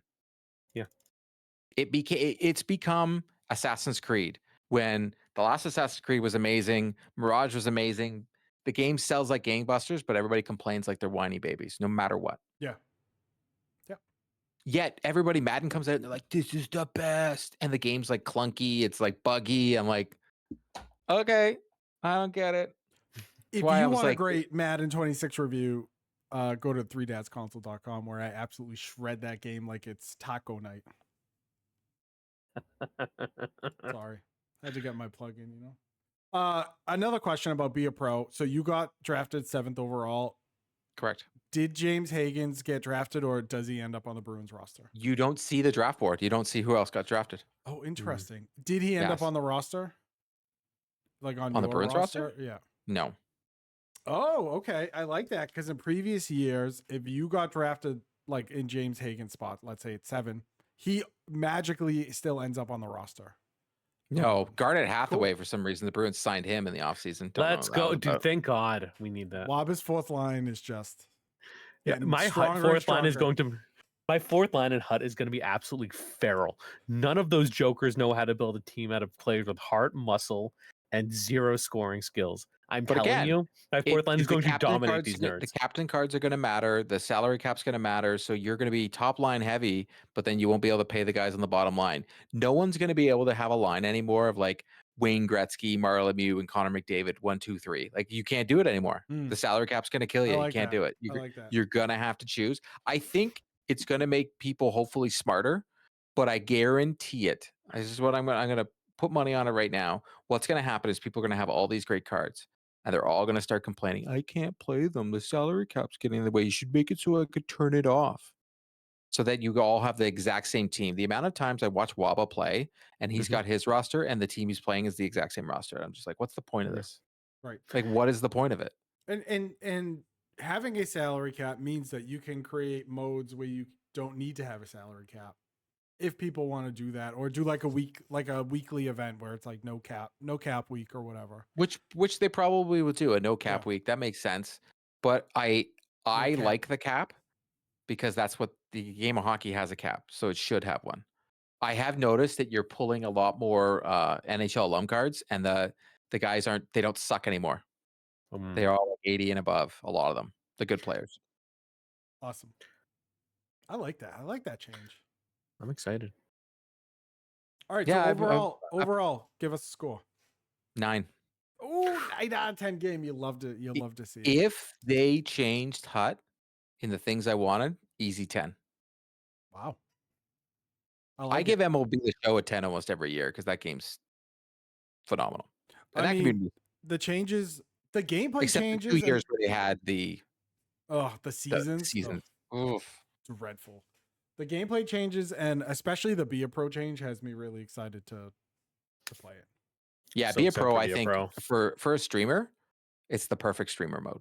Yeah. It's become Assassin's Creed. When the last Assassin's Creed was amazing, Mirage was amazing. The game sells like gangbusters, but everybody complains like they're whiny babies, no matter what. Yeah. Yet everybody, Madden comes out and they're like, "This is the best," and the game's like clunky. It's like buggy. I'm like, okay, I don't get it. If why I you was want a like- great Madden 26 review, go to 3dadsconsole.com where I absolutely shred that game like it's taco night. Sorry. Had to get my plug in, you know. Another question about Be a Pro. So you got drafted 7th overall. Correct. Did James Higgins get drafted or does he end up on the Bruins roster? You don't see the draft board. You don't see who else got drafted Oh, interesting. Did he end up Yes. on the roster? Like on on your the Bruins roster. Yeah. No. Oh, okay. I like that because in previous years, if you got drafted like in James Higgins' spot, let's say it's 7, he magically still ends up on the roster. No, Garnet Hathaway, for some reason, the Bruins signed him in the offseason. Don't know Let's what that was go, dude. about. Thank God we need that. Wabba's 4th line is just Yeah, getting my stronger hut and fourth line is stronger. going to. My fourth line and hut is going to be absolutely feral. None of those jokers know how to build a team out of players with heart, muscle, and zero scoring skills. I'm But telling again, you, my fourth line is going to dominate these The nerds. captain cards are going to matter. The salary cap's going to matter. So you're going to be top line heavy, but then you won't be able to pay the guys on the bottom line. No one's going to be able to have a line anymore of like Wayne Gretzky, Mario Lemieux, and Connor McDavid, 1, 2, 3. Like you can't do it anymore. Mm. The salary cap's going to kill I you. like You can't that. do it. I like that. You're going to have to choose. I think it's going to make people hopefully smarter, but I guarantee it. This is what I'm going to put money on it right now. What's going to happen is people are going to have all these great cards. And they're all going to start complaining, I can't play them. The salary cap's getting in the way. You should make it so I could turn it off. So that you all have the exact same team. The amount of times I watch Waba play and he's got his roster and the team he's playing is the exact same roster. I'm just like, what's the point of this? Right. Like, what is the point of it? And having a salary cap means that you can create modes where you don't need to have a salary cap. If people want to do that, or do like a weekly event where it's like no cap week or whatever. Which they probably would do, a no cap week. That makes sense. But I cap. like the cap because that's what the game of hockey has, a cap. So it should have one. I have noticed that you're pulling a lot more NHL alum cards, and the guys they don't suck anymore. They're all like 80 and above, a lot of them, the good players. Awesome. I like that. I like that change. I'm excited. All right. Yeah, so overall, give us a score. 9. Oh, 9 out of 10 game. You'll love to see it. If they changed Hut in the things I wanted, easy 10. Wow. I give MLB The Show a 10 almost every year because that game's phenomenal. And I that mean, community, the changes The gameplay Except changes. the 2 years where they had the the seasons. seasons. Oh, Oof. dreadful. The gameplay changes, and especially the Be a Pro change has me really excited to play it. Yeah, So be a excited pro. for I Be a think Pro. for a streamer, it's the perfect streamer mode.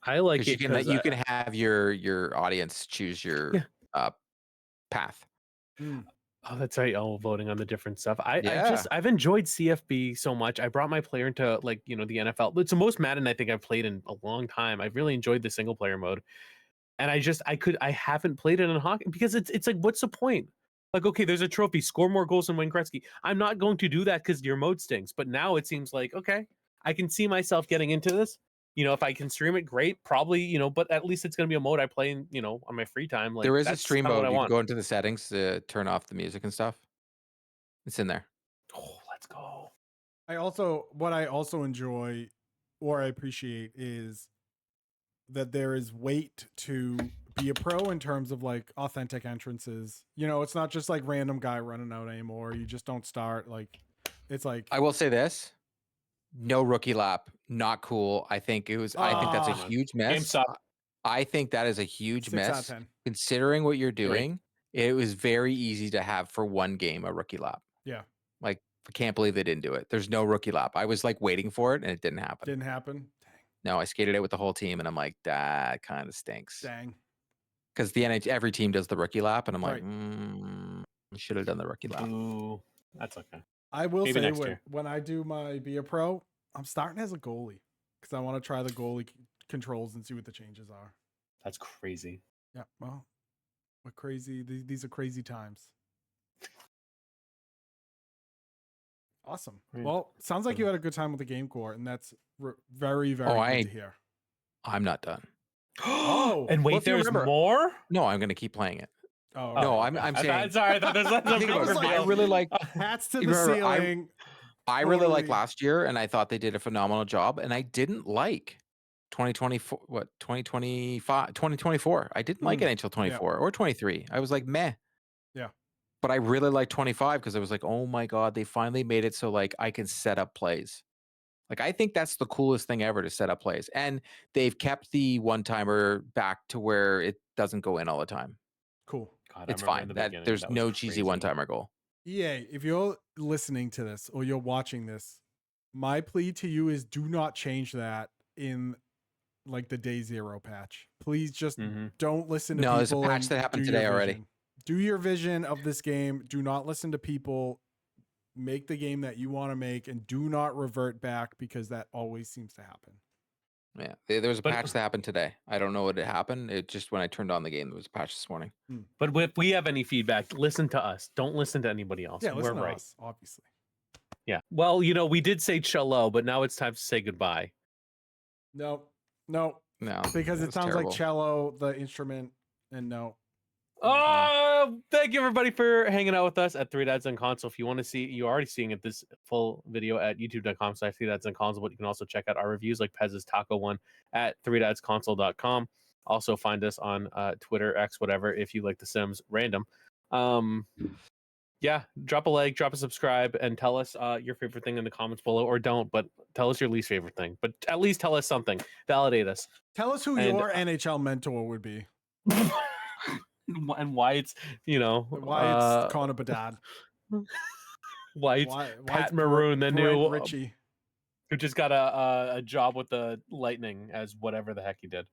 I like Because it you can have your audience choose your path. Oh, that's right. Oh, voting on the different stuff. Yeah. I've enjoyed CFB so much. I brought my player into the NFL. It's the most Madden I think I've played in a long time. I've really enjoyed the single player mode. And I haven't played it in hockey because it's like, what's the point? Like, okay, there's a trophy, score more goals than Wayne Gretzky. I'm not going to do that because your mode stinks. But now it seems like, okay, I can see myself getting into this. If I can stream it, great. Probably, but at least it's going to be a mode I play in, on my free time. Like, There is a that's stream kinda what mode. I You can want. go into the settings to turn off the music and stuff. It's in there. Oh, let's go. What I also enjoy or I appreciate is that there is weight to Be a Pro in terms of like authentic entrances. It's not just like random guy running out anymore. You just don't start. Like, it's like, I will say this. No rookie lap. Not cool. I think that's a huge miss. GameStop. I think that is a huge 6 out of miss. 10. Considering what you're doing, it was very easy to have for one game a rookie lap. Yeah. Like, I can't believe they didn't do it. There's no rookie lap. I was like waiting for it and it didn't happen. Didn't happen. Dang. No, I skated it with the whole team and I'm like, that kind of stinks. Dang. Because every team does the rookie lap and I'm like, Right. should have done the rookie lap. Ooh, that's okay. I will Maybe say next year. when I do my Be a Pro, I'm starting as a goalie because I want to try the goalie controls and see what the changes are. That's crazy. Yeah, well, what crazy? These are crazy times. Awesome. Right. Well, sounds like you had a good time with the game core, and that's very, very good to hear. I'm not done. Oh, and wait, well, there's remember, more? No, I'm going to keep playing it. Oh, no, okay. I'm saying. Sorry, I thought there's I really like hats to the ceiling. I really like last year, and I thought they did a phenomenal job, and I didn't like 2024. What 2025, 2024? I didn't like NHL 24 or 23. I was like, meh. Yeah. But I really like 25 because I was like, oh my god, they finally made it so like I can set up plays. Like, I think that's the coolest thing ever to set up plays, and they've kept the one-timer back to where it doesn't go in all the time. Cool. God, it's fine. There's no cheesy one-timer goal. Yeah, if you're listening to this or you're watching this, my plea to you is do not change that in like the day zero patch. Please just don't listen to people. No, there's a patch that happened today already. Do your vision of this game. Do not listen to people. Make the game that you want to make and do not revert back because that always seems to happen. Yeah, there was a patch that happened today. I don't know what it happened. It just when I turned on the game, there was a patch this morning. But if we have any feedback, listen to us. Don't listen to anybody else. Yeah, listen We're to right. us, obviously. Yeah. Well, we did say cello, but now it's time to say goodbye. No. Because it sounds terrible. like cello, the instrument, and no. Thank you everybody for hanging out with us at 3 Dads on Console. If you want to see, you're already seeing it this full video at youtube.com/3dadsOnConsole, but you can also check out our reviews like Pez's Taco one at 3dadsconsole.com. Also find us on Twitter, X, whatever, if you like The Sims random. Yeah, drop a like, drop a subscribe, and tell us your favorite thing in the comments below, or don't, but tell us your least favorite thing. But at least tell us something. Validate us. Tell us who your NHL mentor would be. And why it's why it's Connor Bedard, why it's Pat Maroon, the new Richie, who just got a job with the Lightning as whatever the heck he did.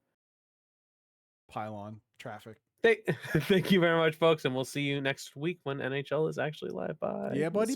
Pylon traffic. Thank you very much, folks, and we'll see you next week when NHL is actually live. Bye. Yeah, buddy.